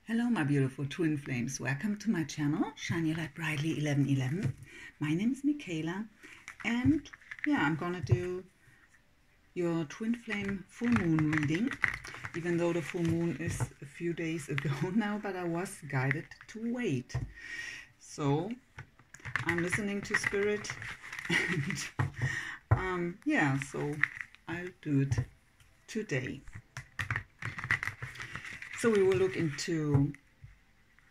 Hello my beautiful twin flames, welcome to my channel, Shine Your Light Brightly 1111. My name is Michaela and yeah, I'm gonna do your twin flame full moon reading, even though the full moon is a few days ago now, but I was guided to wait. So I'm listening to spirit and yeah, so I'll do it today. So we will look into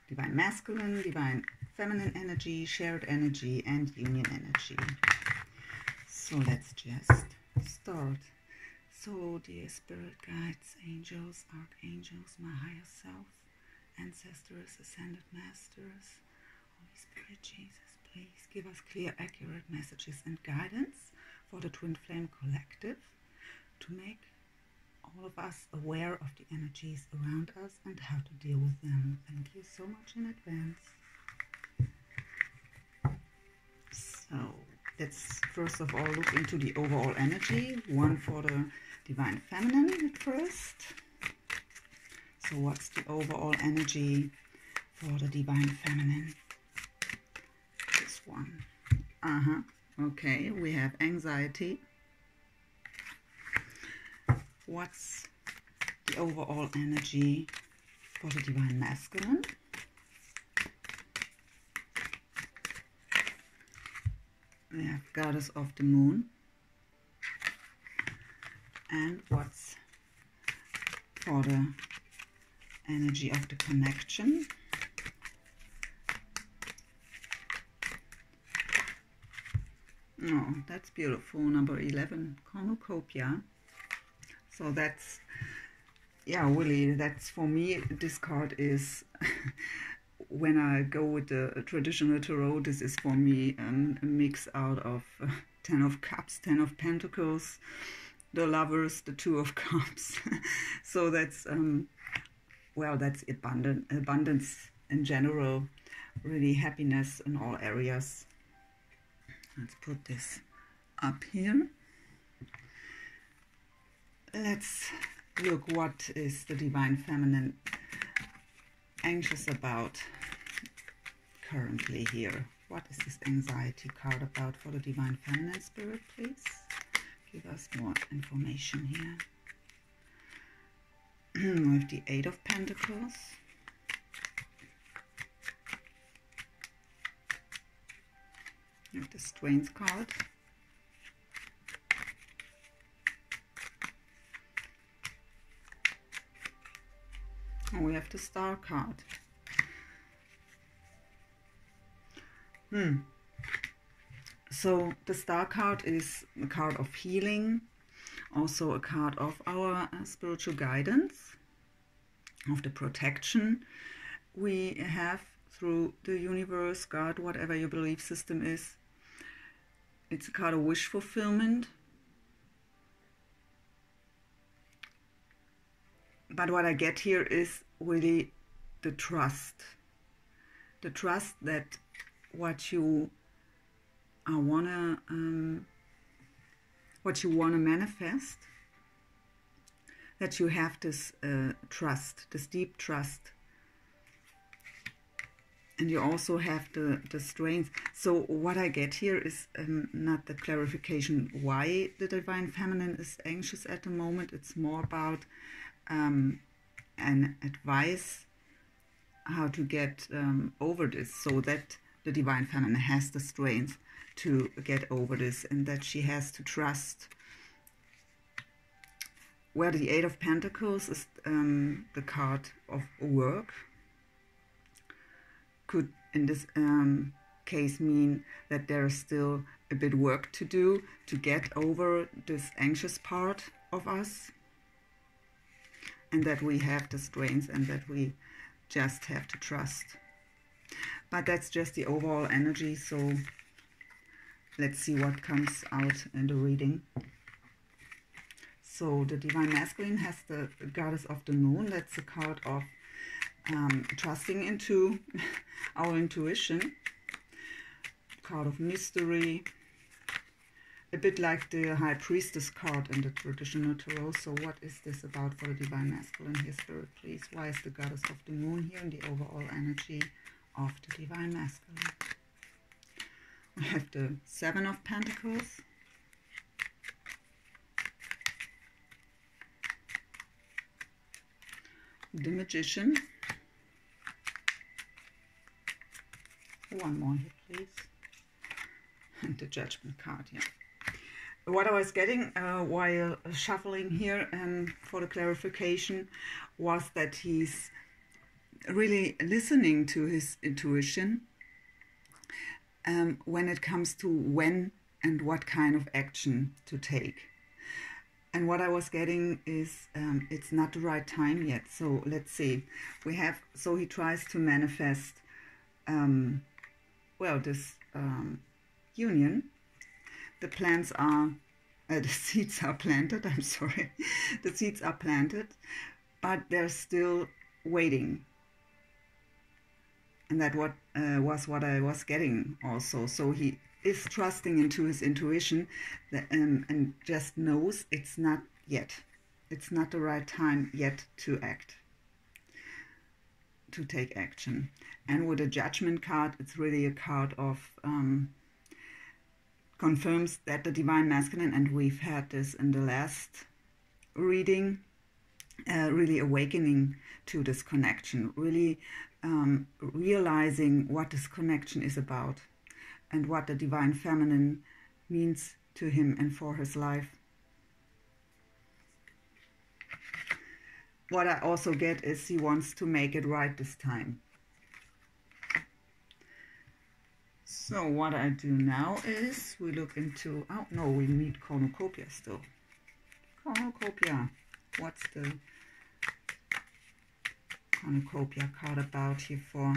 divine masculine, divine feminine energy, shared energy, and union energy. So let's just start. So dear spirit guides, angels, archangels, my higher self, ancestors, ascended masters, Holy Spirit, Jesus, please give us clear, accurate messages and guidance for the twin flame collective to make all of us aware of the energies around us and how to deal with them. Thank you so much in advance. So let's first of all look into the overall energy, one for the divine feminine at first. So what's the overall energy for the divine feminine? This one. Okay, we have anxiety. What's the overall energy for the divine masculine? We have goddess of the moon. And what's for the energy of the connection? Oh, that's beautiful. Number 11, cornucopia. So that's, yeah, really, that's for me, this card is, when I go with the traditional tarot, this is for me a mix out of 10 of Cups, 10 of Pentacles, the Lovers, the 2 of Cups. So that's, well, that's abundance in general, really happiness in all areas. Let's put this up here. Let's look what is the divine feminine anxious about currently here. What is this anxiety card about for the divine feminine spirit, please? Give us more information here. With the 8 of Pentacles. With the Strength card. And we have the Star card. So the Star card is a card of healing, also a card of our spiritual guidance, of the protection we have through the universe, God, whatever your belief system is. It's a card of wish fulfillment. But what I get here is really the trust. The trust that what you wanna manifest, that you have this trust, this deep trust. And you also have the strength. So what I get here is not the clarification why the divine feminine is anxious at the moment. It's more about an advice how to get over this, so that the divine feminine has the strength to get over this, and that she has to trust. Where the 8 of Pentacles is the card of work, could in this case mean that there is still a bit work to do to get over this anxious part of us, and that we have the strength and that we just have to trust. But that's just the overall energy, so let's see what comes out in the reading. So the divine masculine has the goddess of the moon. That's a card of trusting into our intuition, card of mystery, a bit like the High Priestess card in the traditional tarot. So what is this about for the Divine Masculine here, Spirit, please? Why is the Goddess of the Moon here in the overall energy of the Divine Masculine? We have the Seven of Pentacles. The Magician. One more here, please. And the Judgment card, yeah. What I was getting while shuffling here for the clarification was that he's really listening to his intuition when it comes to when and what kind of action to take. And what I was getting is it's not the right time yet. So let's see. So he tries to manifest, well, this union. The plants are, the seeds are planted, I'm sorry. The seeds are planted, but they're still waiting. And that was what I was getting also. So he is trusting into his intuition and just knows it's not yet. It's not the right time yet to act, to take action. And with the Judgment card, it's really a card of confirms that the Divine Masculine, and we've had this in the last reading, really awakening to this connection, really realizing what this connection is about and what the Divine Feminine means to him and for his life. What I also get is he wants to make it right this time. So what I do now is we look into, oh no, we need cornucopia still. Cornucopia. What's the cornucopia card about here for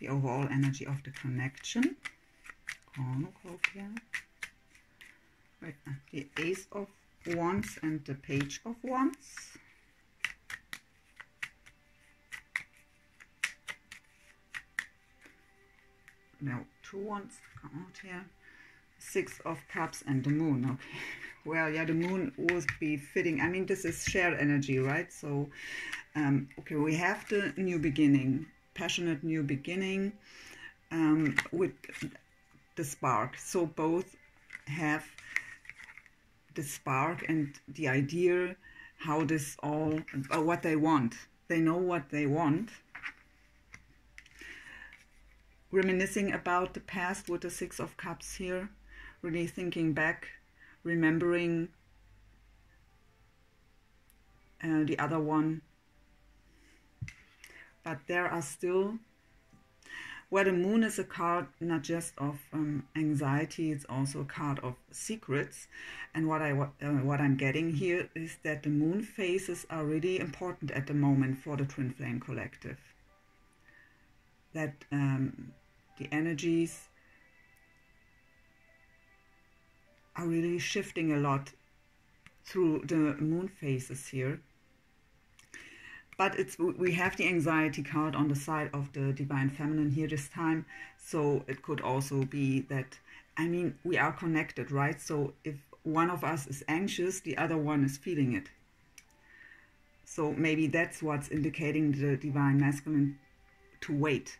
the overall energy of the connection? Cornucopia. Right, the Ace of Wands and the Page of Wands. No, 2 wands come out here. 6 of Cups and the Moon. Okay, well, yeah, the Moon would be fitting. I mean, this is shared energy, right? So, okay, we have the new beginning, passionate new beginning with the spark. So both have the spark and the idea how this all, what they want. They know what they want. Reminiscing about the past with the 6 of Cups here, really thinking back, remembering the other one. But there are still, where the Moon is a card not just of anxiety, it's also a card of secrets. And what I'm getting here is that the Moon phases are really important at the moment for the Twin Flame Collective. That the energies are really shifting a lot through the Moon phases here. But we have the anxiety card on the side of the Divine Feminine here this time. So it could also be that, I mean, we are connected, right? So if one of us is anxious, the other one is feeling it. So maybe that's what's indicating the Divine Masculine to wait.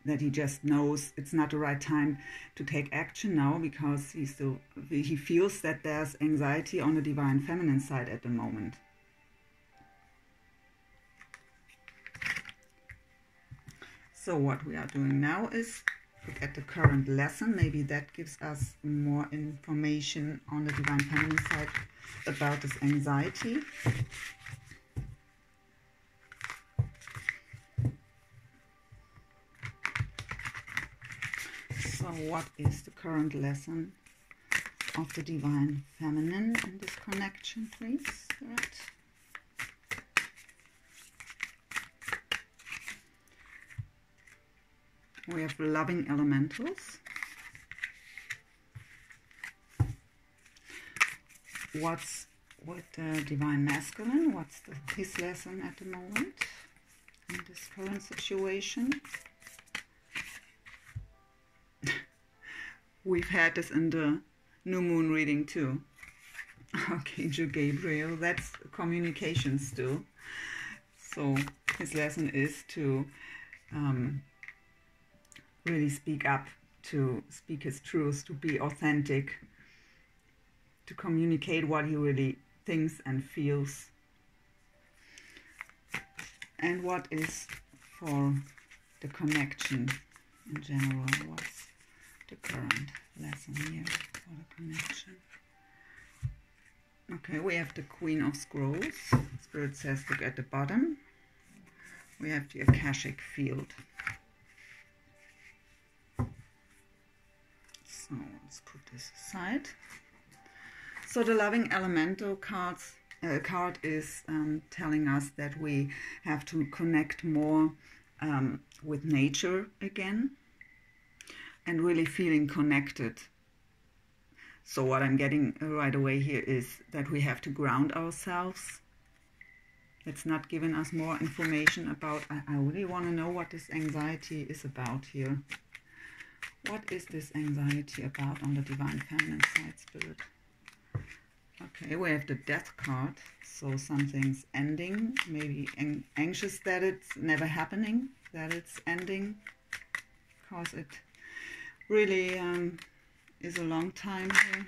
That he just knows it's not the right time to take action now, because he feels that there's anxiety on the Divine Feminine side at the moment. So what we are doing now is look at the current lesson. Maybe that gives us more information on the Divine Feminine side about this anxiety. So what is the current lesson of the Divine Feminine in this connection, please? Right. We have loving elementals. What's with the Divine Masculine? What's his lesson at the moment in this current situation? We've had this in the new moon reading too. Archangel Gabriel, that's communication still. So his lesson is to really speak up, to speak his truth, to be authentic, to communicate what he really thinks and feels. And what is for the connection in general? What's the current lesson here for the connection? Okay, we have the Queen of Scrolls. Spirit says look at the bottom. We have the Akashic Field. So let's put this aside. So the Loving Elemental card is telling us that we have to connect more with nature again and really feeling connected. So what I'm getting right away here is that we have to ground ourselves. It's not giving us more information about, I really want to know what this anxiety is about here. What is this anxiety about on the Divine Feminine side, Spirit? Okay, we have the Death card. So something's ending, maybe anxious that it's never happening, that it's ending, because it really is a long time here.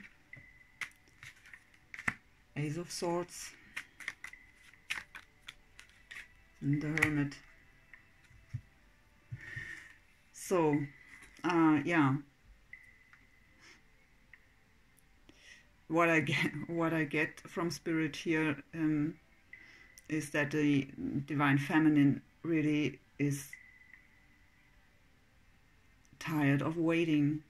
Ace of Swords. And the Hermit. So, yeah. What I get from Spirit here is that the Divine Feminine really is tired of waiting.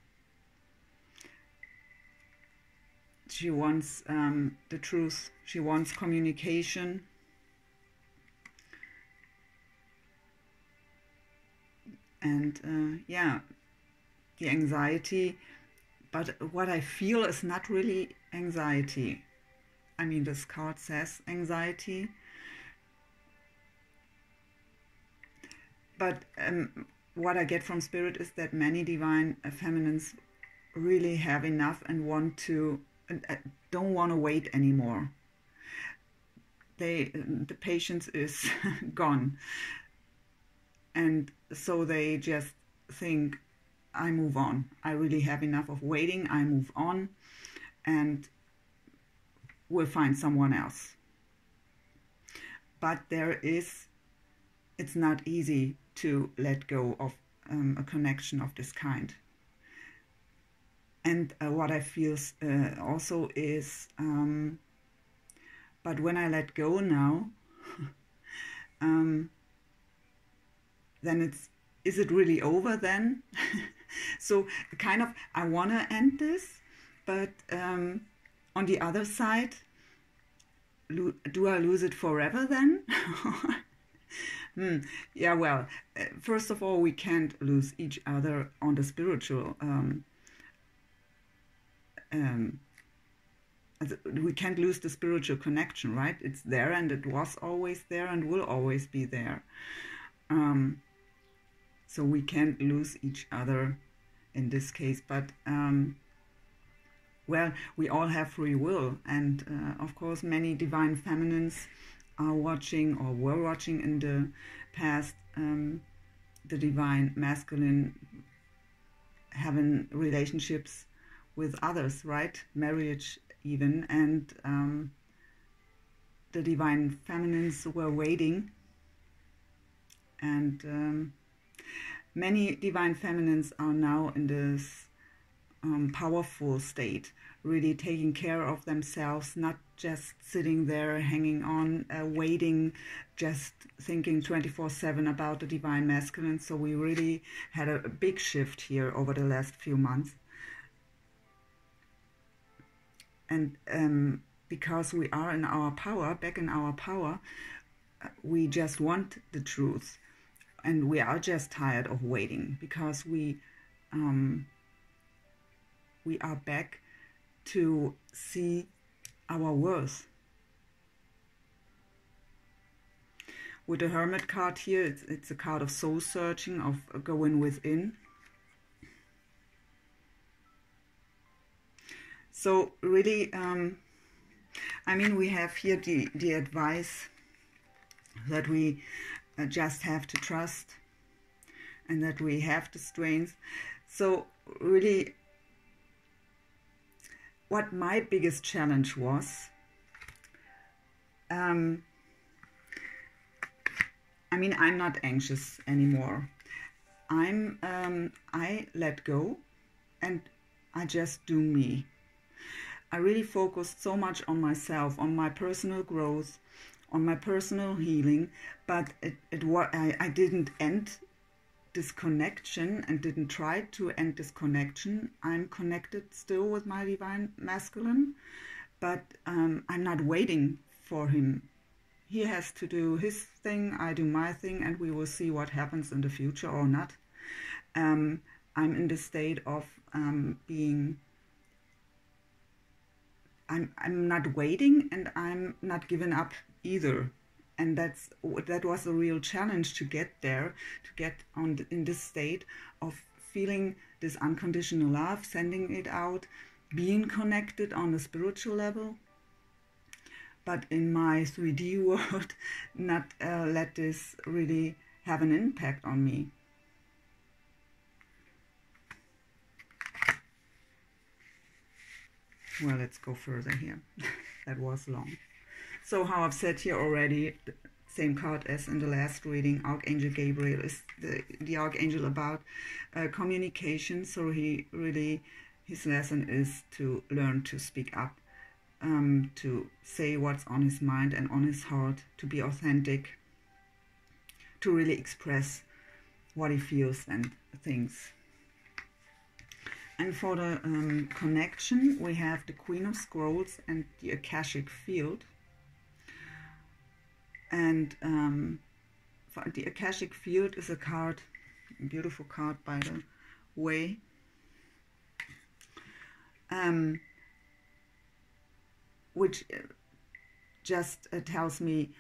She wants the truth. She wants communication. And yeah, the anxiety. But what I feel is not really anxiety. I mean, this card says anxiety. But what I get from Spirit is that many Divine Feminines really have enough and want to, don't want to wait anymore. The patience is gone. And so they just think, I move on. I really have enough of waiting. I move on and we'll find someone else. But it's not easy to let go of a connection of this kind. And what I feel also is, but when I let go now, then is it really over then? So kind of, I want to end this, but on the other side, do I lose it forever then? Yeah, well, first of all, we can't lose each other on the spiritual. We can't lose the spiritual connection, right? It's there and it was always there and will always be there. So we can't lose each other in this case, but well, we all have free will, and of course many Divine Feminines are watching or were watching in the past the Divine Masculine having relationships with others, right? Marriage even, and the Divine Feminines were waiting, and many Divine Feminines are now in this powerful state, really taking care of themselves, not just sitting there hanging on, waiting, just thinking 24/7 about the Divine Masculine. So we really had a big shift here over the last few months. And because we are in our power, back in our power, we just want the truth. And we are just tired of waiting, because we are back to see our worth. With the Hermit card here, it's a card of soul searching, of going within. So really, I mean, we have here the advice that we just have to trust, and that we have the strength. So really, what my biggest challenge was, I mean, I'm not anxious anymore. I let go, and I just do me. I really focused so much on myself, on my personal growth, on my personal healing, but I didn't end this connection and didn't try to end this connection. I'm connected still with my divine masculine, but I'm not waiting for him. He has to do his thing, I do my thing, and we will see what happens in the future or not. I'm in the state of being, I'm not waiting, and I'm not giving up either. And that was a real challenge to get there, to get in this state of feeling this unconditional love, sending it out, being connected on a spiritual level, but in my 3D world, not let this really have an impact on me. Well, let's go further here. That was long. So how I've said here already, the same card as in the last reading, Archangel Gabriel is the archangel about communication. So he really, his lesson is to learn to speak up, to say what's on his mind and on his heart, to be authentic, to really express what he feels and thinks. And for the connection, we have the Queen of Scrolls and the Akashic Field. And for the Akashic Field is a card, a beautiful card by the way, which just tells me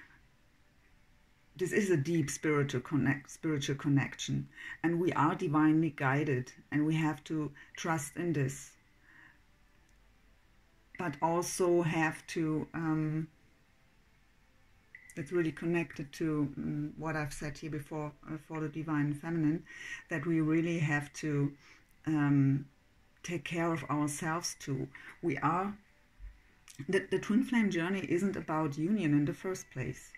this is a deep spiritual connection, and we are divinely guided, and we have to trust in this, but also have to, it's really connected to what I've said here before for the Divine Feminine, that we really have to take care of ourselves too. We are, the Twin Flame journey isn't about union in the first place.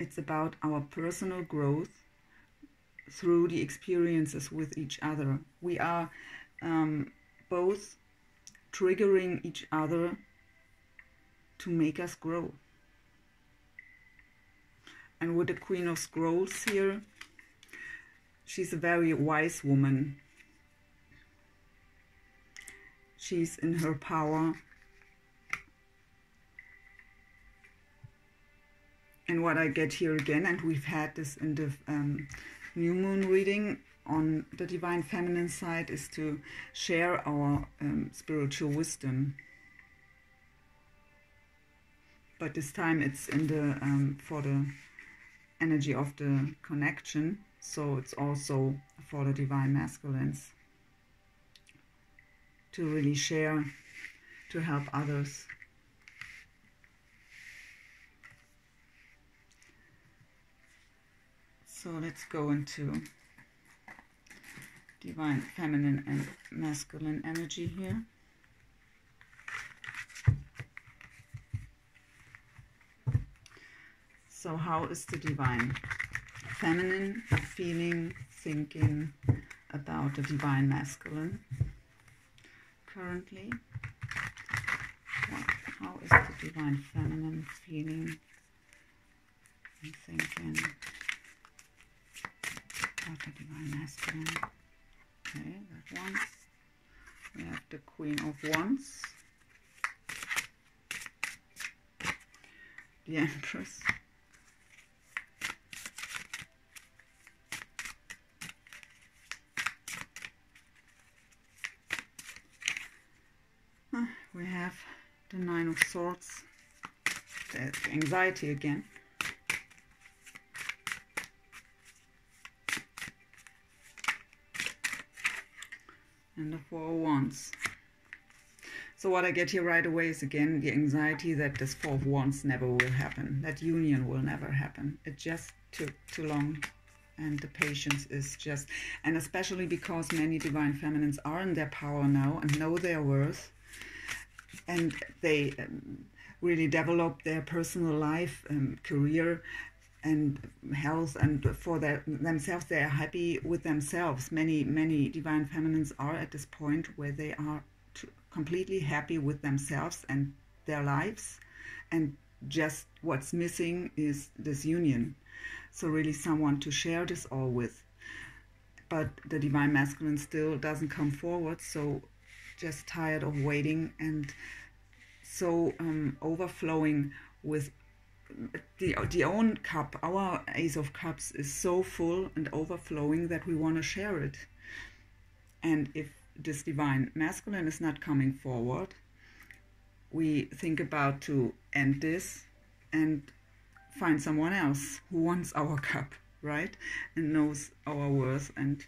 It's about our personal growth through the experiences with each other. We are both triggering each other to make us grow. And with the Queen of Scrolls here, she's a very wise woman. She's in her power. And what I get here again, and we've had this in the new moon reading on the Divine Feminine side, is to share our spiritual wisdom. But this time it's in the for the energy of the connection, so it's also for the Divine Masculines to really share, to help others. So let's go into Divine Feminine and Masculine energy here. So how is the Divine Feminine feeling, thinking about the Divine Masculine currently? How is the Divine Feminine feeling and thinking about the Divine Masculine? Okay, that one. We have the Queen of Wands, the Empress, we have the Nine of Swords. There's anxiety again. and the Four of Wands. So what I get here right away is again the anxiety that this Four of Wands never will happen. That union will never happen. It just took too long. And the patience is just, and especially because many divine feminines are in their power now and know their worth. And they really develop their personal life, career and health, and for themselves they are happy with themselves. Many divine feminines are at this point where they are completely happy with themselves and their lives, and just what's missing is this union. So really someone to share this all with. But the divine masculine still doesn't come forward, so just tired of waiting, and so overflowing with the own cup. Our Ace of Cups is so full and overflowing that we want to share it. And if this divine masculine is not coming forward, we think about to end this and find someone else who wants our cup, right? And knows our worth. And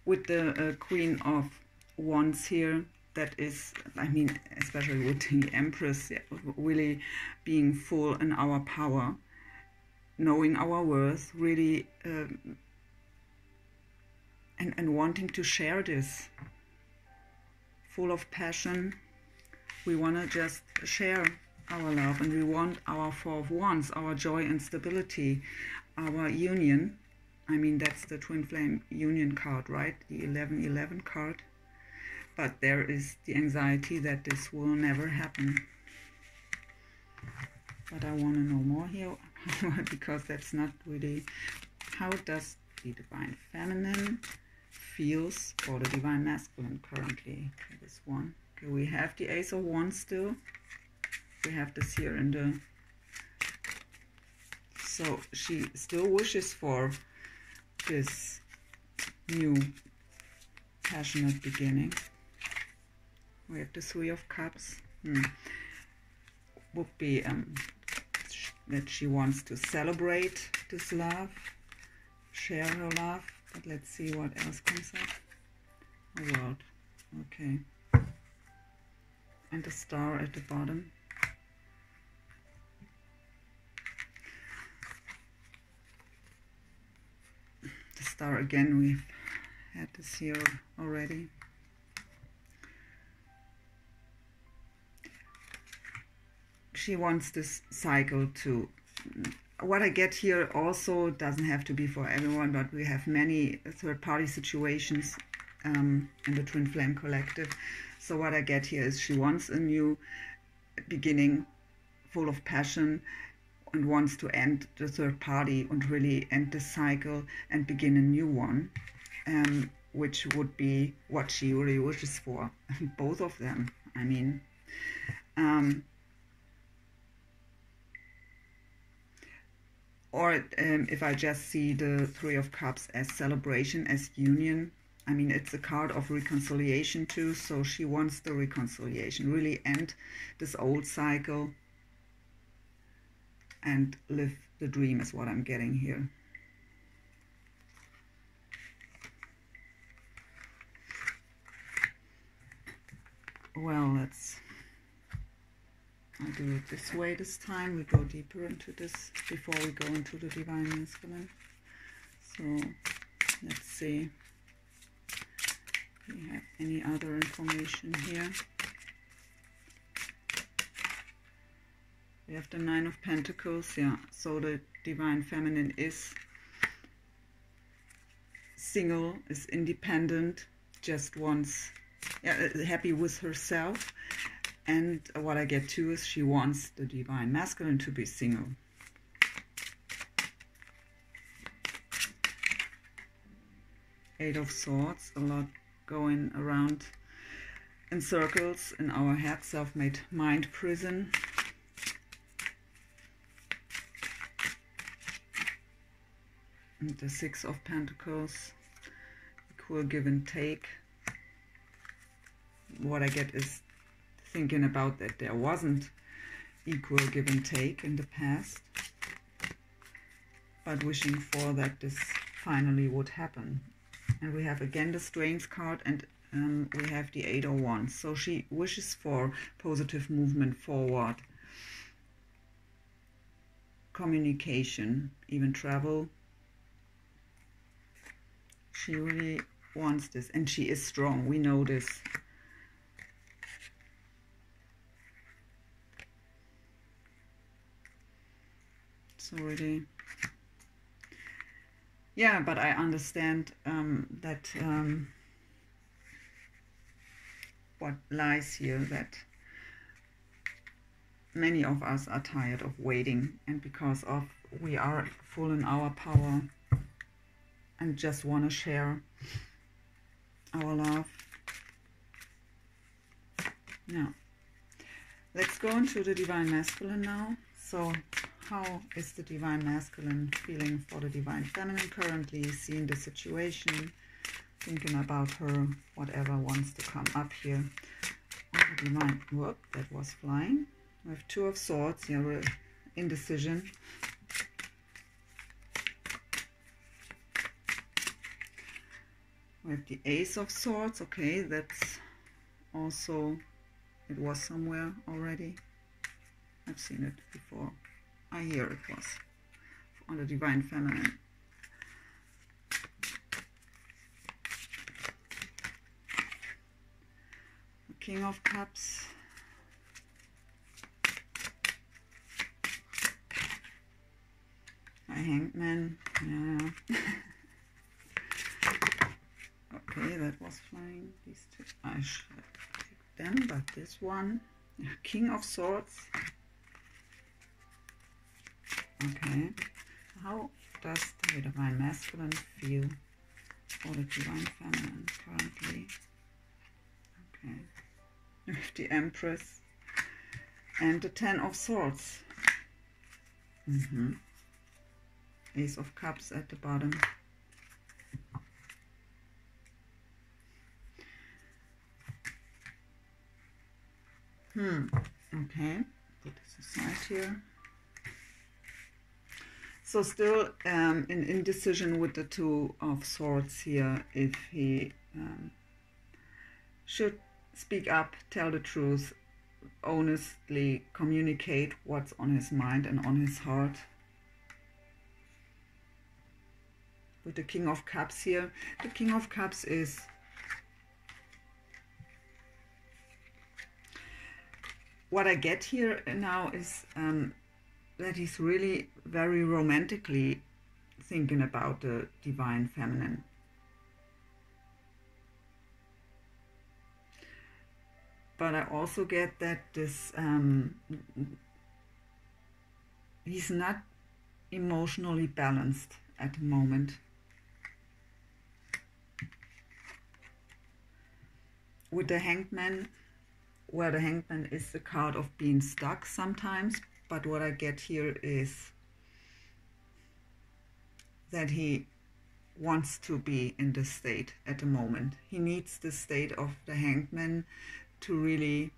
with the Queen of Wands here, that is, I mean, especially with the Empress, really being full in our power, knowing our worth, really, and wanting to share this, full of passion. We want to just share our love, and we want our Four of Wands, our joy and stability, our union. I mean, that's the Twin Flame Union card, right? The 1111 card. But there is the anxiety that this will never happen. But I want to know more here, because that's not really... How does the divine feminine feels for the divine masculine currently? Okay, this one. Okay, we have the Ace of Wands still. We have this here in the... So she still wishes for this new passionate beginning. We have the Three of Cups. Would be that she wants to celebrate this love, share her love. But let's see what else comes up. A World. Okay. And the Star at the bottom. The Star again, we've had this here already. She wants this cycle to... What I get here also doesn't have to be for everyone, but we have many third-party situations in the Twin Flame Collective. So what I get here is she wants a new beginning, full of passion, and wants to end the third party and really end the cycle and begin a new one, which would be what she really wishes for. Both of them, I mean. Or if I just see the Three of Cups as celebration, as union, I mean, it's a card of reconciliation too, so she wants the reconciliation, really end this old cycle and live the dream is what I'm getting here. Well, I'll do it this way this time. We go deeper into this before we go into the divine masculine. So let's see if we have any other information here. We have the Nine of Pentacles, yeah. So the divine feminine is single, is independent, just wants, happy with herself. And what I get too is she wants the divine masculine to be single. Eight of Swords, a lot going around in circles in our head, self-made mind prison. And the Six of Pentacles, equal give and take. What I get is thinking about that there wasn't equal give and take in the past, but wishing for that this finally would happen. And we have again the Strength card, and we have the 8 of Wands. So she wishes for positive movement forward, communication, even travel. She really wants this, and she is strong. We know this. So really, yeah, but I understand that what lies here, that many of us are tired of waiting, and because of we are full in our power and just want to share our love. Now, let's go into the Divine Masculine now. So, how is the Divine Masculine feeling for the Divine Feminine currently, seeing the situation, thinking about her, whatever wants to come up here. The Divine, whoop, that was flying. We have 2 of Swords, yeah, indecision. We have the Ace of Swords, okay, that's also, it was somewhere already. I've seen it before. I hear it was on the Divine Feminine. The King of Cups. A Hanged Man. Yeah. Okay, that was flying. These 2. I should take them, but this one. King of Swords. Okay, how does the Divine Masculine feel for the Divine Feminine currently? Okay, with the Empress and the 10 of Swords. Ace of Cups at the bottom. Okay, put this aside here. So still in indecision with the 2 of Swords here, if he should speak up, tell the truth, honestly communicate what's on his mind and on his heart. With the King of Cups here, the King of Cups is what I get here now is that he's really very romantically thinking about the Divine Feminine. But I also get that this he's not emotionally balanced at the moment. With the Hanged Man, where the Hanged Man is the card of being stuck sometimes, but what I get here is that he wants to be in this state at the moment. He needs the state of the Hanged Man to really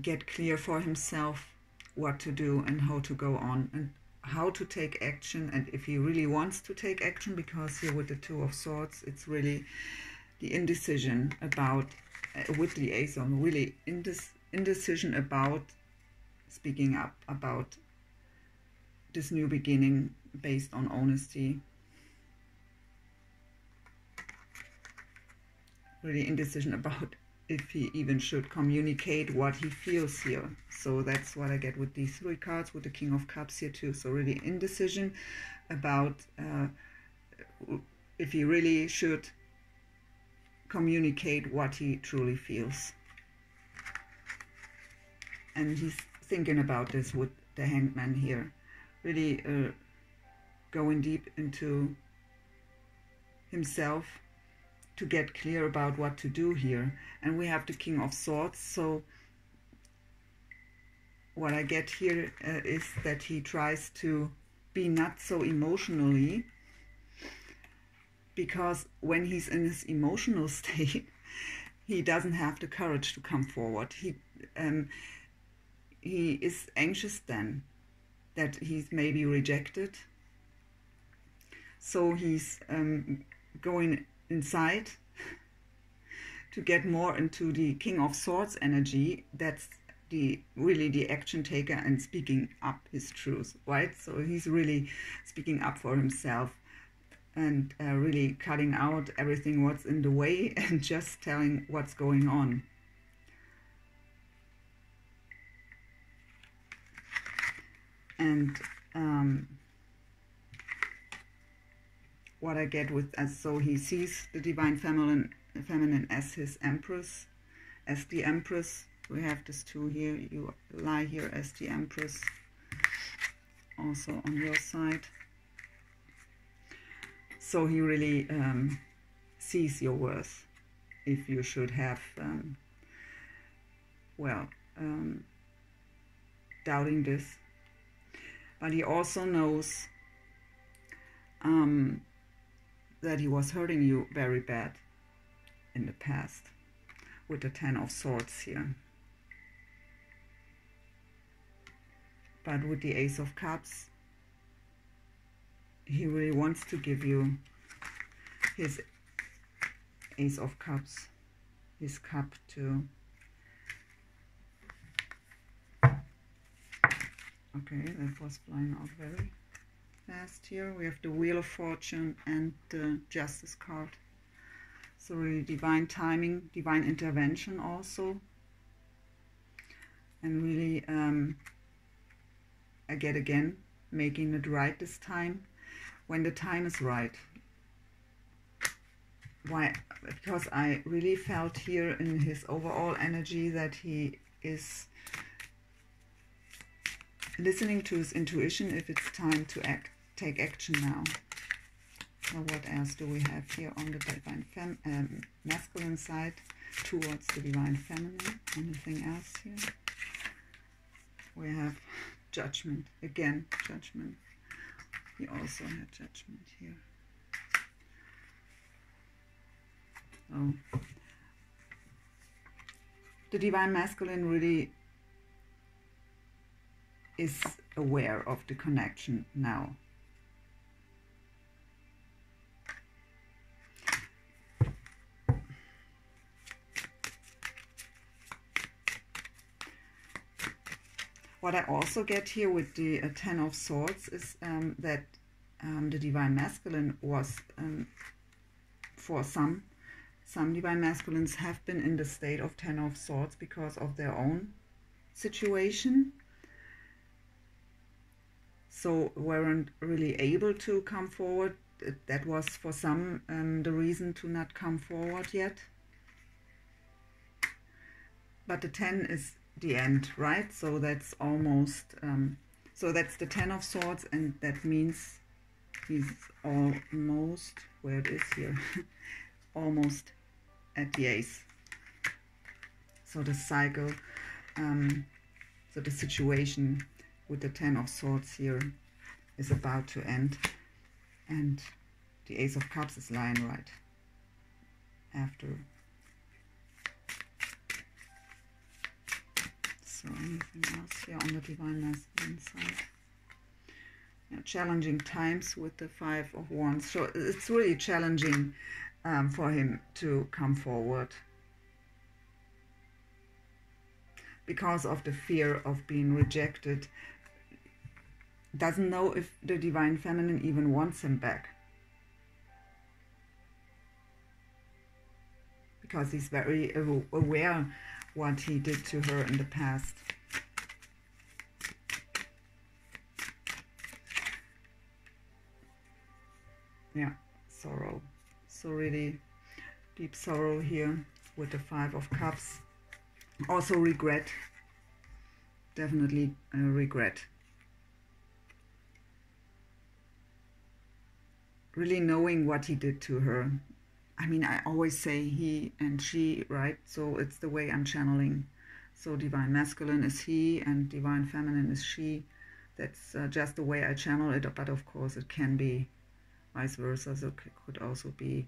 get clear for himself what to do and how to go on and how to take action, and if he really wants to take action, because here with the 2 of Swords, it's really the indecision about, with the Ace on, really indecision about speaking up about this new beginning based on honesty. Really indecision about if he even should communicate what he feels here. So that's what I get with these 3 cards, with the King of Cups here too. So really indecision about if he really should communicate what he truly feels. And he's thinking about this with the Hanged Man here. Really going deep into himself to get clear about what to do here. And we have the King of Swords. So what I get here is that he tries to be not so emotionally, because when he's in his emotional state, he doesn't have the courage to come forward. He is anxious then that he's maybe rejected. So he's going inside to get more into the King of Swords energy. That's really the action taker and speaking up his truth, right? So he's really speaking up for himself and really cutting out everything what's in the way and just telling what's going on. And what I get with, so he sees the divine feminine as his empress, as the empress. We have this too here. You lie here as the empress, also on your side. So he really sees your worth. If you should have, doubting this. But he also knows that he was hurting you very bad in the past with the Ten of Swords here. But with the Ace of Cups, he really wants to give you his Ace of Cups, his cup to... Okay, that was flying out very fast here. We have the Wheel of Fortune and the Justice card. So really divine timing, divine intervention also. And really, again, making it right this time, when the time is right. Why? Because I really felt here in his overall energy that he is listening to his intuition if it's time to take action now. So what else do we have here on the divine masculine side towards the divine feminine? Anything else here? We have Judgment. Again, Judgment. We also have Judgment here. So the divine masculine really is aware of the connection now. What I also get here with the Ten of Swords is that the divine masculine was, for some divine masculines have been in the state of Ten of Swords because of their own situation. So weren't really able to come forward. That was for some the reason to not come forward yet. But the 10 is the end, right? So that's almost, so that's the 10 of Swords, and that means he's almost, where it is here, almost at the Ace. So the cycle, so the situation with the 10 of Swords here is about to end, and the Ace of Cups is lying right after. So anything else here on the divine masculine side? Yeah, challenging times with the 5 of Wands. So it's really challenging for him to come forward because of the fear of being rejected. Doesn't know if the divine feminine even wants him back, because he's very aware what he did to her in the past. Yeah, sorrow. So really deep sorrow here with the 5 of Cups. Also regret. Definitely regret. Really knowing what he did to her. I mean, I always say he and she, right? So it's the way I'm channeling. So divine masculine is he and divine feminine is she. That's just the way I channel it. But of course it can be vice versa. So it could also be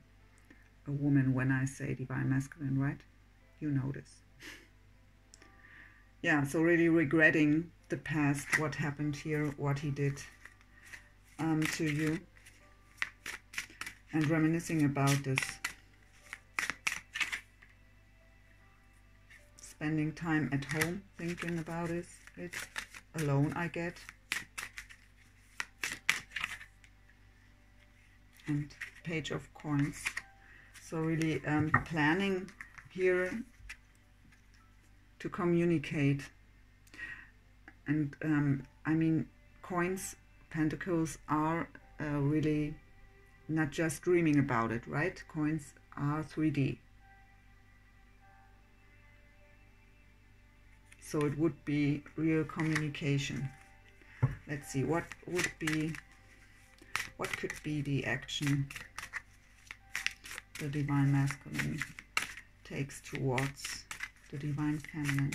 a woman when I say divine masculine, right? You know this. Yeah, so really regretting the past, what happened here, what he did to you. and reminiscing about this. Spending time at home, thinking about it alone, I get. And Page of Coins. So really planning here to communicate. And I mean, coins, pentacles are really not just dreaming about it, right? Coins are 3D. So it would be real communication. Let's see, what could be the action the Divine Masculine takes towards the Divine Feminine?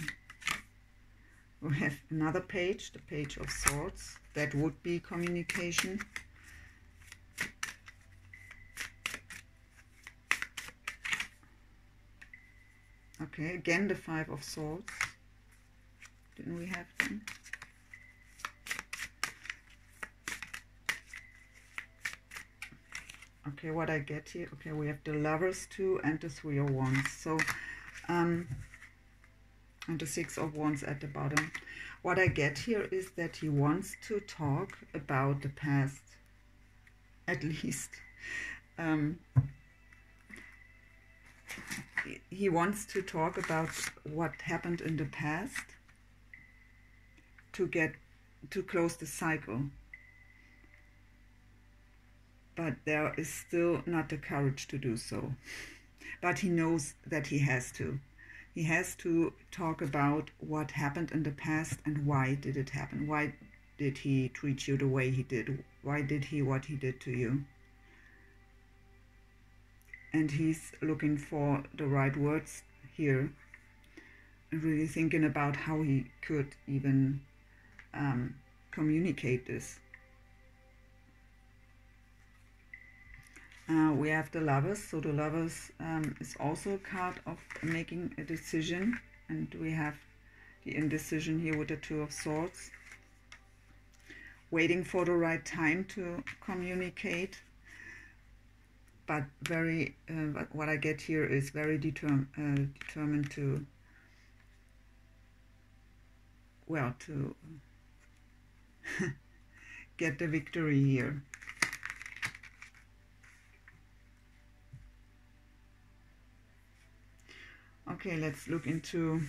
We have another page, the Page of Swords. That would be communication. Okay, again the Five of Swords. Didn't we have them? Okay, what I get here, okay, we have the Lovers 2 and the 3 of Wands. So, and the 6 of Wands at the bottom. What I get here is that he wants to talk about the past, at least. He wants to talk about what happened in the past to close the cycle. But there is still not the courage to do so. But he knows that he has to. He has to talk about what happened in the past and why did it happen. Why did he treat you the way he did? Why did he what he did to you? And he's looking for the right words here. And really thinking about how he could even communicate this. We have the Lovers, so the Lovers is also a card of making a decision, and we have the indecision here with the Two of Swords. Waiting for the right time to communicate, but very, what I get here is very determined to, well, to get the victory here. Okay, let's look into,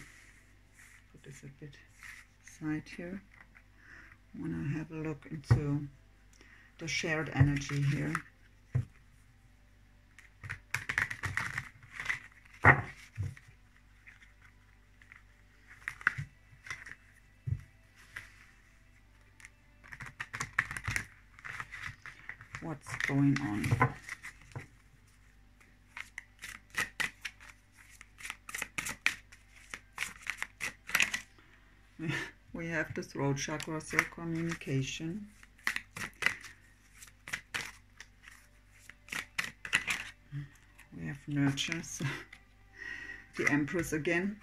put this a bit aside here. I want to have a look into the shared energy here. What's going on? We have the throat chakra, so communication. We have nurture, so the Empress again.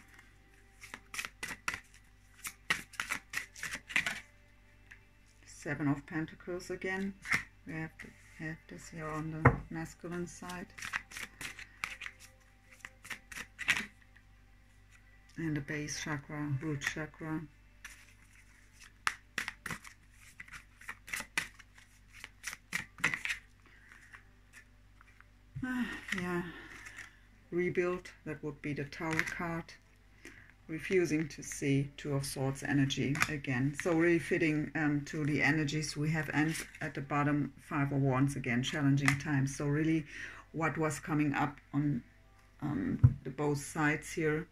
Seven of Pentacles again. We have this here on the masculine side. And the base chakra, root chakra. Yeah, rebuild, that would be the Tower card. Refusing to see Two of Swords energy again. So really fitting to the energies we have, and at the bottom, Five of Wands again, challenging times. So really what was coming up on the both sides here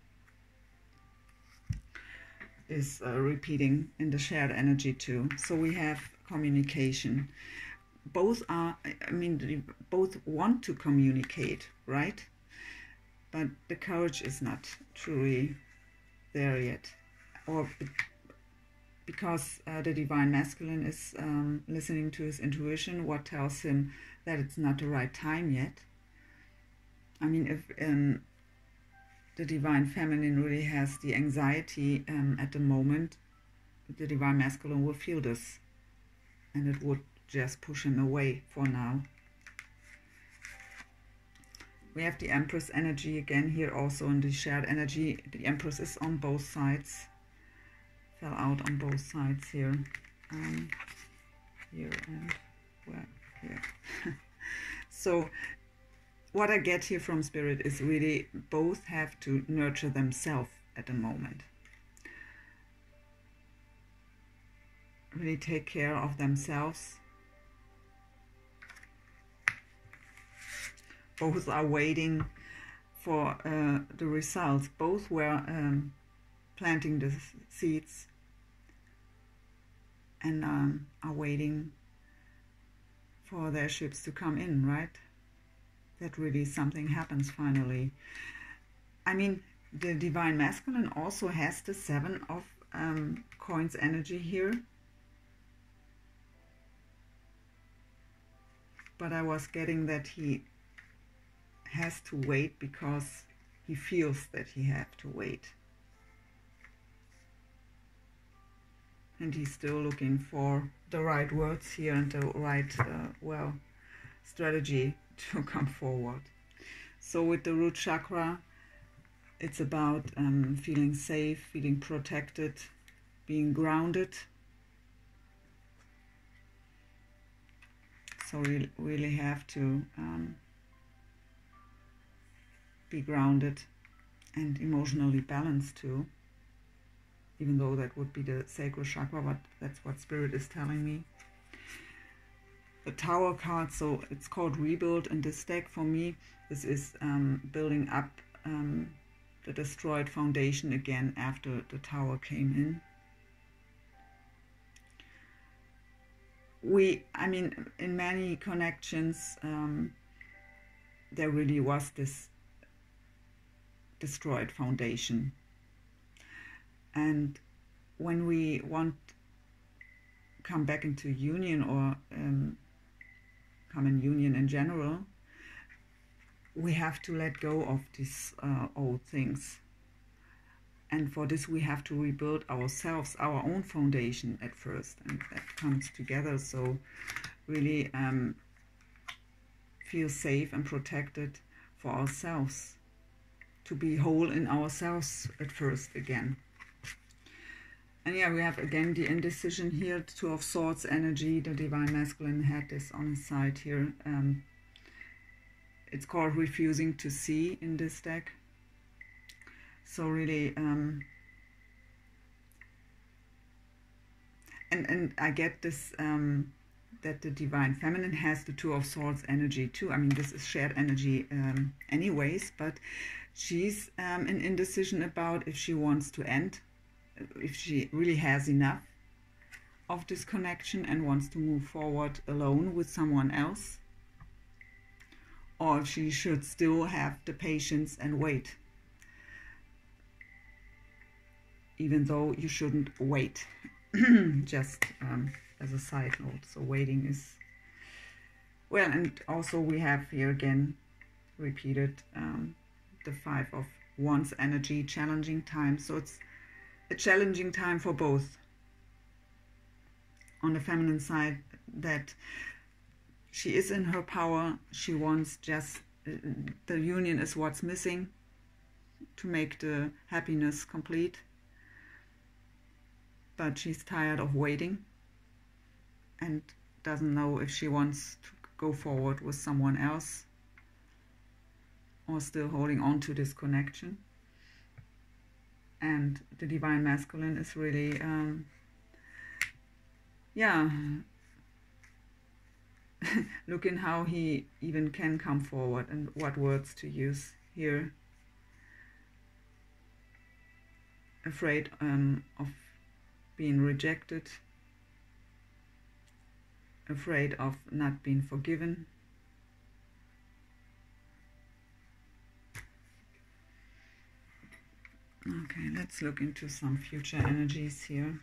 is repeating in the shared energy too. So we have communication. Both are, I mean, both want to communicate, right? But the courage is not truly there yet. Or because the Divine Masculine is listening to his intuition, what tells him that it's not the right time yet. I mean, if the Divine Feminine really has the anxiety at the moment, the Divine Masculine will feel this, and it would just push him away for now. We have the Empress energy again here also in the shared energy. The Empress is on both sides. Fell out on both sides here. Here and where? Here. So what I get here from Spirit is really both have to nurture themselves at the moment. Really take care of themselves. Both are waiting for the results. Both were planting the seeds and are waiting for their ships to come in, right? That really something happens finally. I mean, the Divine Masculine also has the 7 of Coins energy here. But I was getting that he has to wait because he feels that he has to wait. And he's still looking for the right words here and the right, well, strategy to come forward. So with the root chakra, it's about feeling safe, feeling protected, being grounded. So we really have to be grounded and emotionally balanced too. Even though that would be the sacral chakra, but that's what Spirit is telling me. The Tower card, so it's called Rebuild in this deck. For me, this is building up the destroyed foundation again after the Tower came in. I mean, in many connections, there really was this destroyed foundation. And when we want come back into union or come in union in general, we have to let go of these old things. And for this we have to rebuild ourselves, our own foundation at first, and that comes together. So really feel safe and protected for ourselves, to be whole in ourselves at first again. And yeah, we have again the indecision here, 2 of Swords energy. The Divine Masculine had this on his side here. It's called Refusing to See in this deck. So really, and I get this, that the Divine Feminine has the 2 of Swords energy too. I mean, this is shared energy anyways, but she's in indecision about if she wants to end, if she really has enough of this connection and wants to move forward alone with someone else, or if she should still have the patience and wait. Even though you shouldn't wait, just as a side note. So waiting is, well, and also we have here again repeated the 5 of Wands energy, challenging time. So it's a challenging time for both. On the feminine side, that she is in her power, she wants just, the union is what's missing to make the happiness complete. But she's tired of waiting and doesn't know if she wants to go forward with someone else or still holding on to this connection. And the Divine Masculine is really, yeah, looking how he even can come forward and what words to use here. Afraid of being rejected, afraid of not being forgiven. Okay, let's look into some future energies here.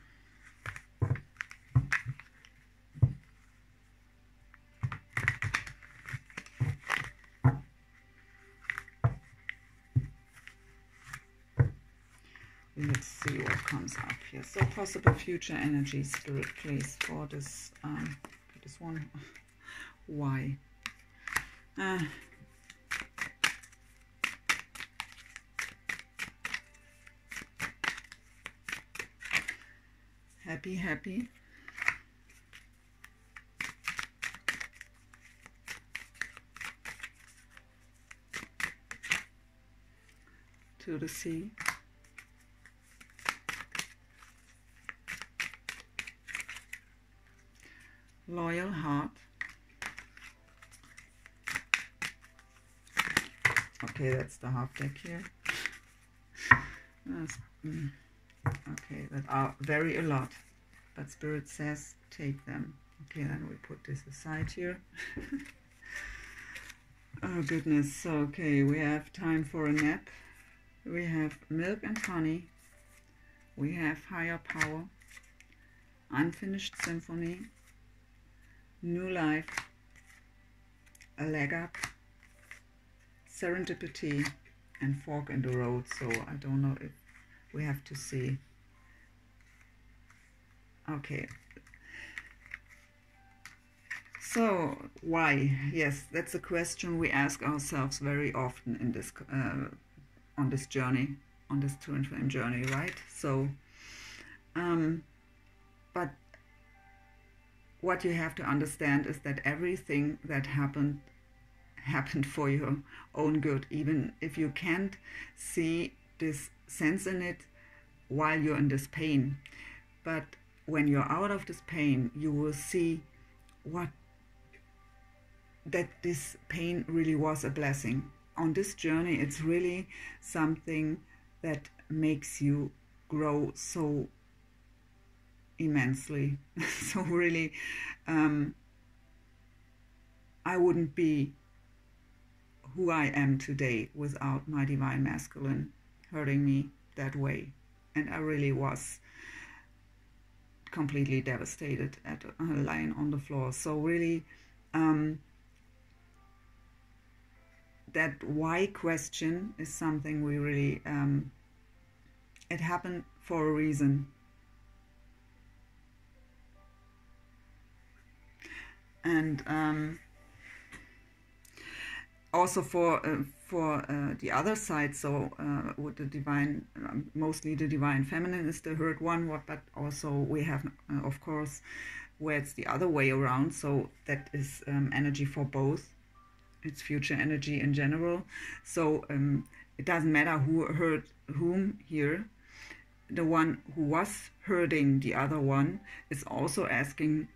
Let's see what comes up here. So possible future energy, Spirit, please, for this this one. Why? Happy, happy. To the sea. Loyal heart. Okay, that's the half deck here. Okay, that are very a lot, but Spirit says take them. Okay, then we put this aside here. Oh goodness. Okay, we have time for a nap. We have milk and honey. We have higher power, unfinished symphony, new life, a leg up, serendipity, and fork in the road. So I don't know if we have to see. Okay. So why? Yes, that's a question we ask ourselves very often in this on this journey, on this twin flame journey, right? So, but what you have to understand is that everything that happened for your own good, even if you can't see this sense in it while you're in this pain. But when you're out of this pain, you will see that this pain really was a blessing. On this journey, it's really something that makes you grow so immensely. So really, I wouldn't be who I am today without my divine masculine hurting me that way. And I really was completely devastated at lying on the floor. So really, that why question is something we really, it happened for a reason. And also for the other side, so with the divine, mostly the divine feminine is the hurt one, but also we have, of course, where it's the other way around, so that is energy for both. It's future energy in general. So it doesn't matter who hurt whom here. The one who was hurting the other one is also asking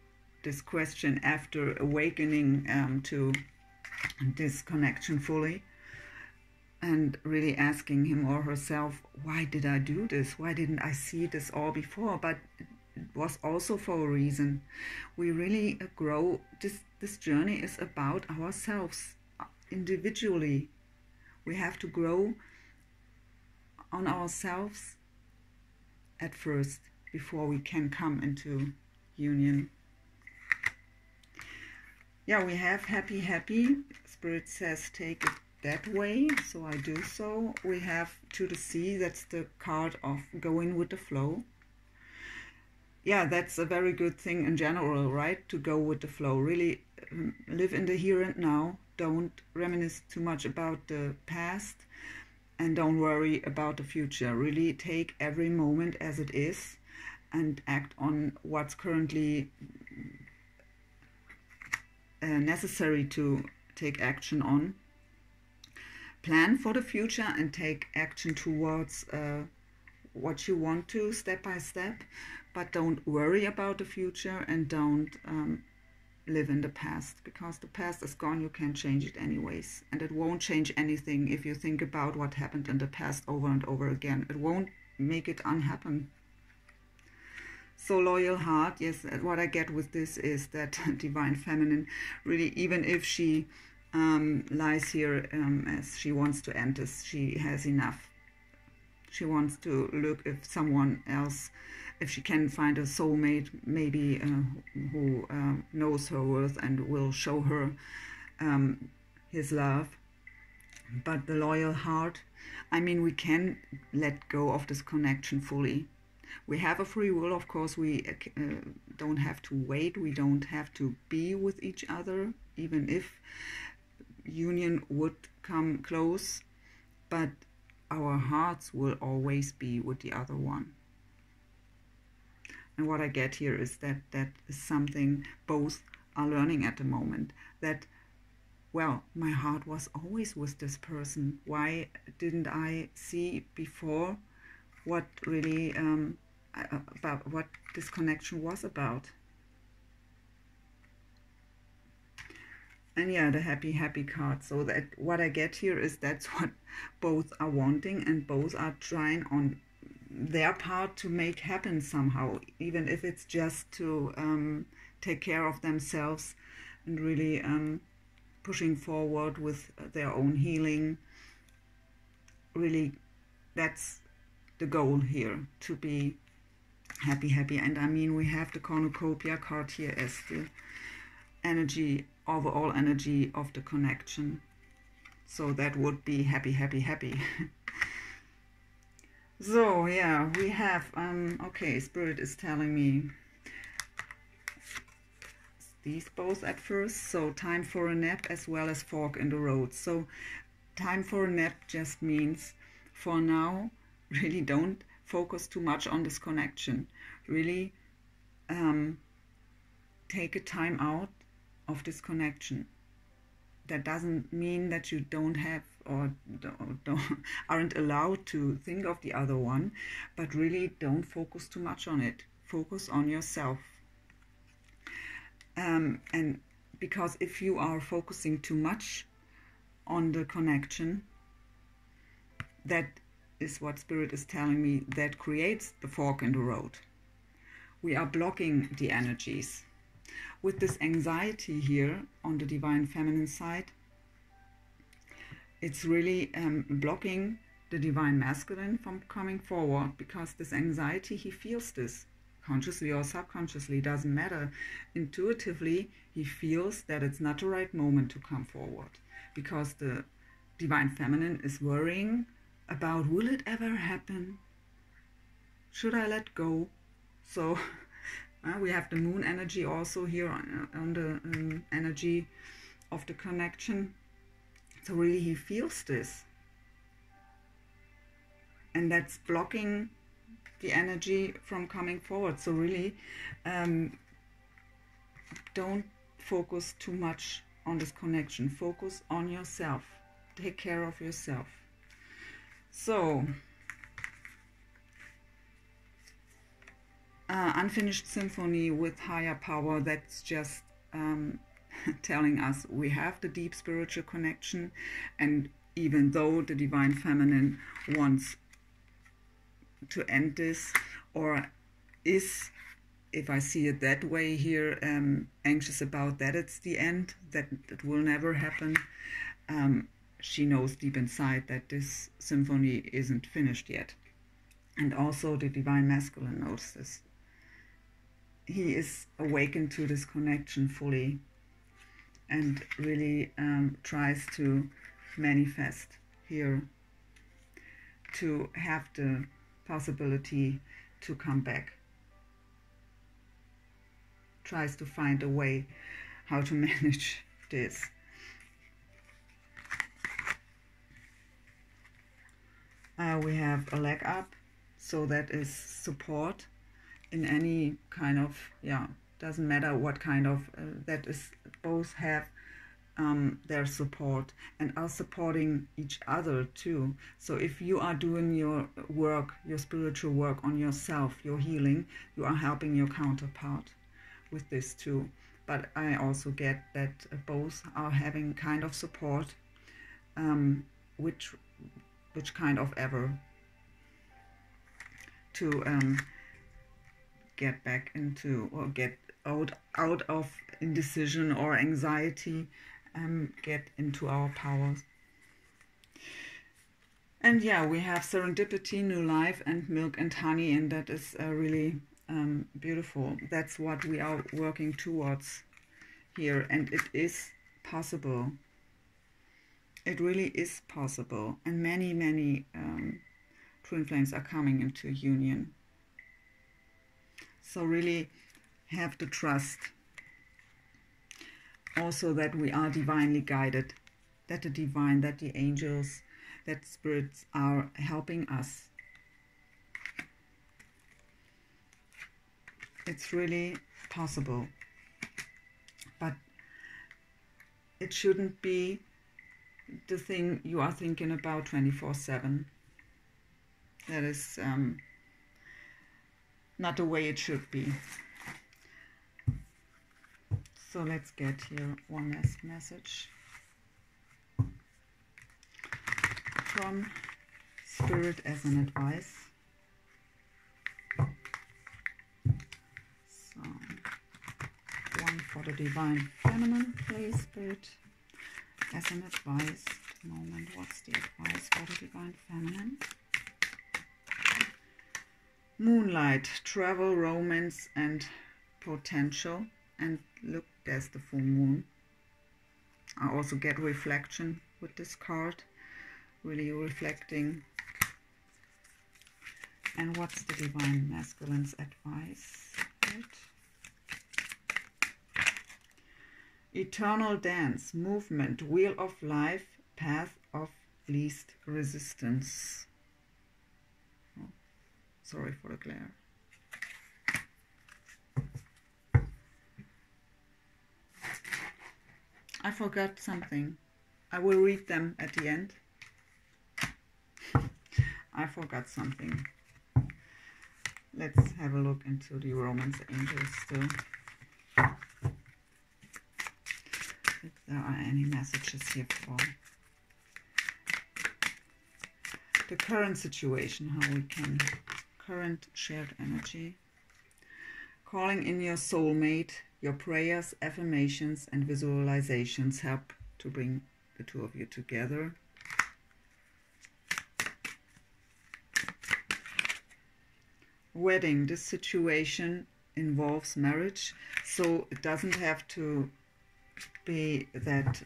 this question after awakening to this connection fully, and really asking him or herself, why did I do this? Why didn't I see this all before? But it was also for a reason. We really grow. This journey is about ourselves individually. We have to grow on ourselves at first before we can come into union. Yeah, we have happy, happy. Spirit says take it that way, so I do so. We have to the sea. That's the card of going with the flow. Yeah, that's a very good thing in general, right? To go with the flow. Really live in the here and now. Don't reminisce too much about the past, and don't worry about the future. Really take every moment as it is and act on what's currently necessary to take action on. Plan for the future and take action towards what you want to, step by step, but don't worry about the future, and don't live in the past, because the past is gone. You can't change it anyways, and it won't change anything if you think about what happened in the past over and over again. It won't make it unhappen. So loyal heart, yes, what I get with this is that divine feminine, really, even if she lies here as she wants to end this, she has enough. She wants to look if someone else, if she can find a soulmate, maybe who knows her worth and will show her his love. But the loyal heart, I mean, we can let go of this connection fully. We have a free will, of course. We don't have to wait. We don't have to be with each other, even if union would come close. But our hearts will always be with the other one. And what I get here is that that is something both are learning at the moment. That, well, my heart was always with this person. Why didn't I see before what really, about what this connection was about? And yeah, the happy, happy card. So that what I get here is that's what both are wanting, and both are trying on their part to make happen somehow, even if it's just to take care of themselves and really pushing forward with their own healing. Really, that's the goal here, to be happy, happy. And I mean, we have the cornucopia card here as the energy, overall energy of the connection. So that would be happy, happy, happy. So yeah, we have, okay, Spirit is telling me these both at first. So time for a nap as well as fork in the road. So time for a nap just means for now, really don't focus too much on this connection. Really take a time out of this connection. That doesn't mean that you don't have or aren't allowed to think of the other one, but really don't focus too much on it. Focus on yourself. And because if you are focusing too much on the connection, that is what Spirit is telling me, that creates the fork in the road. We are blocking the energies. With this anxiety here on the Divine Feminine side, it's really blocking the Divine Masculine from coming forward, because this anxiety, he feels this, consciously or subconsciously, doesn't matter. Intuitively, he feels that it's not the right moment to come forward, because the Divine Feminine is worrying about, will it ever happen? Should I let go? So we have the moon energy also here on the energy of the connection. So really he feels this. And that's blocking the energy from coming forward. So really don't focus too much on this connection. Focus on yourself. Take care of yourself. So unfinished symphony with higher power, that's just telling us we have the deep spiritual connection, and even though the Divine Feminine wants to end this, or is, if I see it that way here, anxious about that it's the end, that it will never happen, she knows deep inside that this symphony isn't finished yet. And also the Divine Masculine knows this. He is awakened to this connection fully, and really tries to manifest here to have the possibility to come back. Tries to find a way how to manage this. We have a leg up, so that is support in any kind of, doesn't matter what kind of, that is, both have their support and are supporting each other too. So if you are doing your work, your spiritual work on yourself, your healing, you are helping your counterpart with this too. But I also get that both are having kind of support, which kind of ever, to get back into, or get out of indecision or anxiety, get into our powers. And yeah, we have serendipity, new life, and milk and honey, and that is really beautiful. That's what we are working towards here, and it is possible. It really is possible, and many twin flames are coming into union. So really have to trust also that we are divinely guided, that the divine, that the angels, that spirits are helping us. It's really possible. But it shouldn't be the thing you are thinking about 24/7. That is not the way it should be. So let's get here one last message from Spirit as an advice. So, one for the Divine Feminine, please, Spirit, as an advice. At the moment, what's the advice for the Divine Feminine? Moonlight, travel, romance, and potential. And look, there's the full moon. I also get reflection with this card, really reflecting. And what's the Divine Masculine's advice? Right. Eternal dance, movement, wheel of life, path of least resistance. Oh, sorry for the glare. I forgot something. I will read them at the end. I forgot something. Let's have a look into the Romance Angels still. If there are any messages here for the current situation, how we can, current shared energy. Calling in your soulmate, your prayers, affirmations, and visualizations help to bring the two of you together. Wedding, this situation involves marriage, so it doesn't have to be that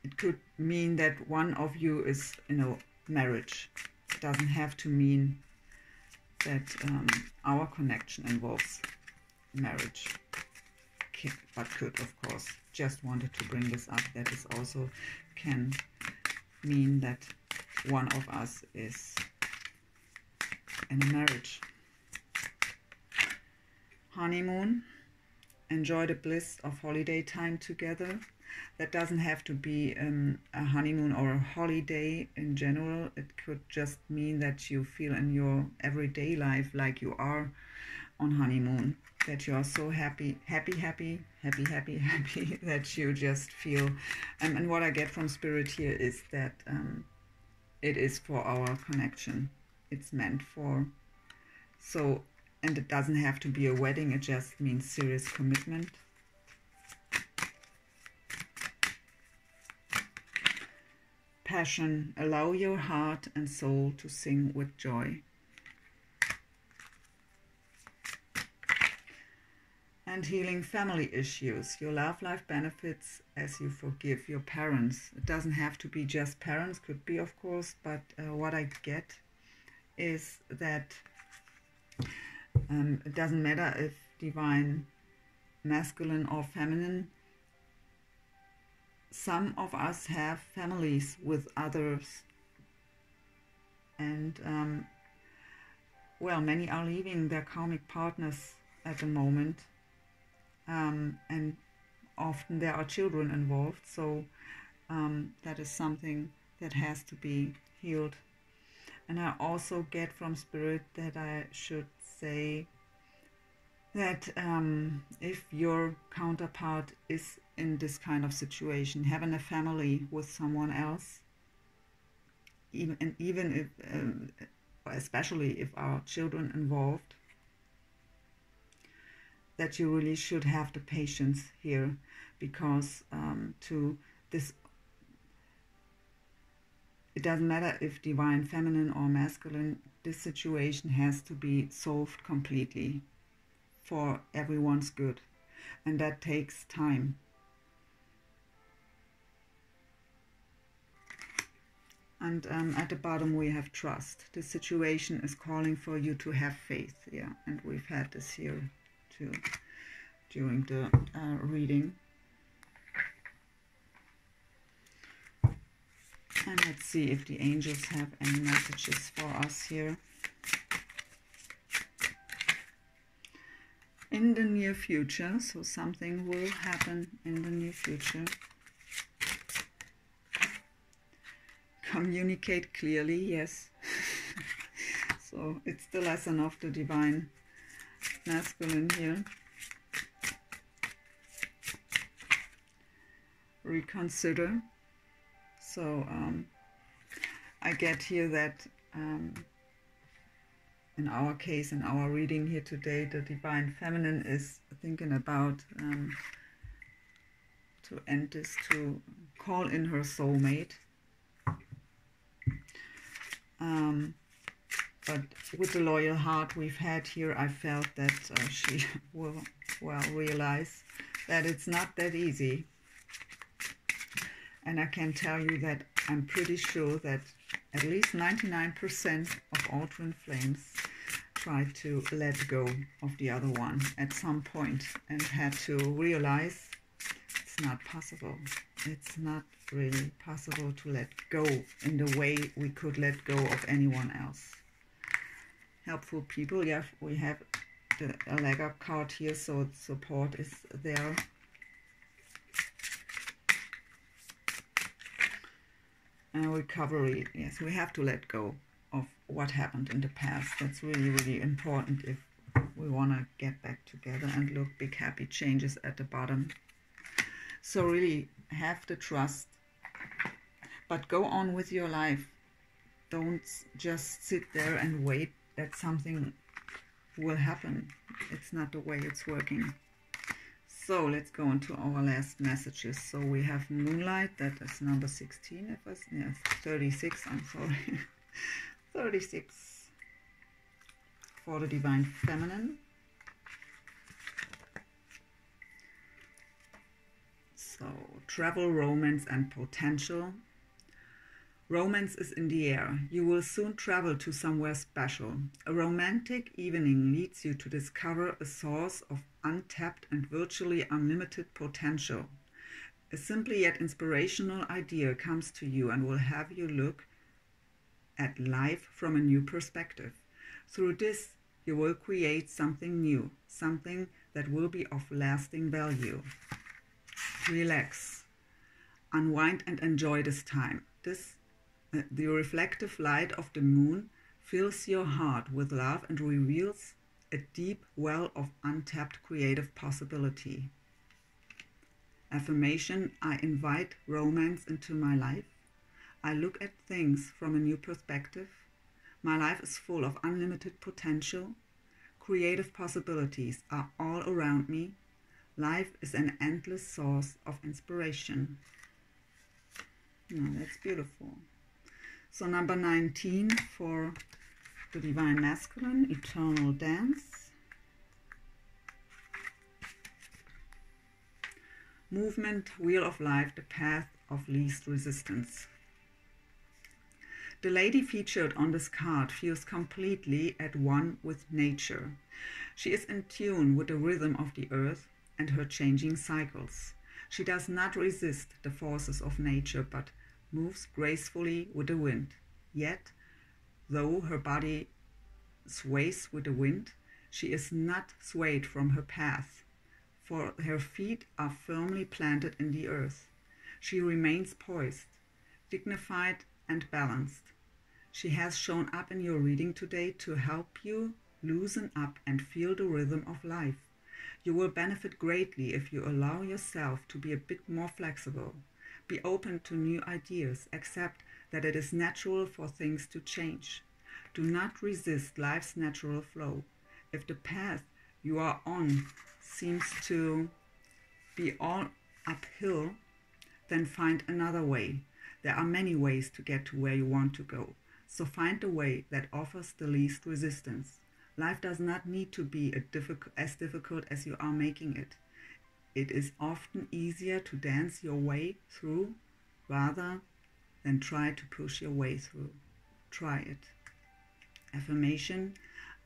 it could mean that one of you is in a marriage. It doesn't have to mean that our connection involves marriage, but could, of course. Just wanted to bring this up, that this also can mean that one of us is in a marriage. Honeymoon, enjoy the bliss of holiday time together. That doesn't have to be a honeymoon or a holiday in general. It could just mean that you feel in your everyday life like you are on honeymoon, that you are so happy that you just feel, and what I get from Spirit here is that it is for our connection. It's meant for, so, and it doesn't have to be a wedding, it just means serious commitment. Passion, allow your heart and soul to sing with joy. And healing family issues. Your love life benefits as you forgive your parents. It doesn't have to be just parents, could be, of course, but what I get is that it doesn't matter if Divine Masculine or Feminine. Some of us have families with others, and well, many are leaving their karmic partners at the moment, and often there are children involved, so that is something that has to be healed. And I also get from Spirit that I should say that if your counterpart is in this kind of situation, having a family with someone else, even if, especially if our children involved, that you really should have the patience here, because to this, it doesn't matter if Divine Feminine or Masculine, this situation has to be solved completely for everyone's good, and that takes time. And at the bottom we have trust. The situation is calling for you to have faith. Yeah, and we've had this here too during the reading. And let's see if the angels have any messages for us here. in the near future. So something will happen in the near future. Communicate clearly, yes. So it's the lesson of the divine masculine here. Reconsider. So I get here that in our case, in our reading here today, the divine feminine is thinking about to end this, to call in her soulmate. But with the loyal heart we've had here, I felt that she will realize that it's not that easy. And I can tell you that I'm pretty sure that at least 99% of all twin flames tried to let go of the other one at some point and had to realize it's not possible. It's not really possible to let go in the way we could let go of anyone else. Helpful people, yeah, we have a leg up card here, so support is there. And recovery, yes, we have to let go of what happened in the past. That's really, really important if we want to get back together. And look, big happy changes at the bottom. So really have the trust, but go on with your life. Don't just sit there and wait that something will happen. It's not the way it's working. So let's go on to our last messages. So we have Moonlight, that is number 16. Yes, 36, I'm sorry. 36 for the divine feminine. So travel, romance and potential. Romance is in the air. You will soon travel to somewhere special. A romantic evening leads you to discover a source of untapped and virtually unlimited potential. A simply yet inspirational idea comes to you and will have you look at life from a new perspective. Through this, you will create something new, something that will be of lasting value. Relax, unwind and enjoy this time. The reflective light of the moon fills your heart with love and reveals a deep well of untapped creative possibility. Affirmation: I invite romance into my life. I look at things from a new perspective. My life is full of unlimited potential. Creative possibilities are all around me. Life is an endless source of inspiration. Oh, that's beautiful. So number 19 for the divine masculine, eternal dance. Movement, wheel of life, the path of least resistance. The lady featured on this card feels completely at one with nature. She is in tune with the rhythm of the earth and her changing cycles. She does not resist the forces of nature, but moves gracefully with the wind. Yet, though her body sways with the wind, she is not swayed from her path, for her feet are firmly planted in the earth. She remains poised, dignified and balanced. She has shown up in your reading today to help you loosen up and feel the rhythm of life. You will benefit greatly if you allow yourself to be a bit more flexible. Be open to new ideas. Accept that it is natural for things to change. Do not resist life's natural flow. If the path you are on seems to be all uphill, then find another way. There are many ways to get to where you want to go. So find the way that offers the least resistance. Life does not need to be as difficult as you are making it. It is often easier to dance your way through rather than try to push your way through. Try it. Affirmation: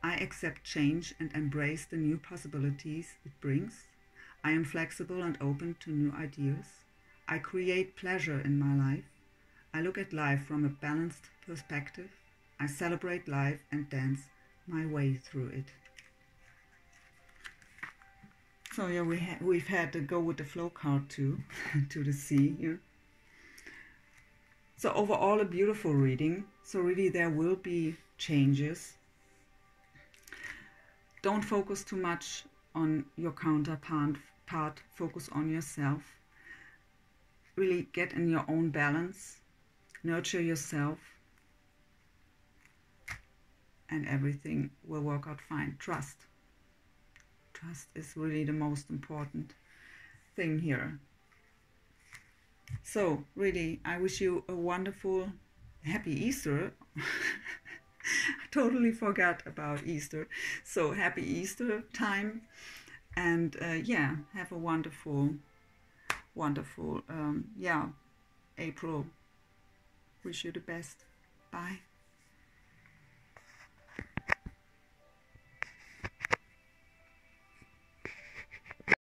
I accept change and embrace the new possibilities it brings. I am flexible and open to new ideas. I create pleasure in my life. I look at life from a balanced perspective. I celebrate life and dance my way through it. So yeah, we've had to go with the flow card too, to the sea. Yeah. So overall, a beautiful reading. So really, there will be changes. Don't focus too much on your counterpart. Focus on yourself. Really get in your own balance. Nurture yourself. And everything will work out fine. Trust. Trust is really the most important thing here. So really, I wish you a wonderful, happy Easter. I totally forgot about Easter. So happy Easter time. And yeah, have a wonderful, wonderful, yeah, April. Wish you the best. Bye.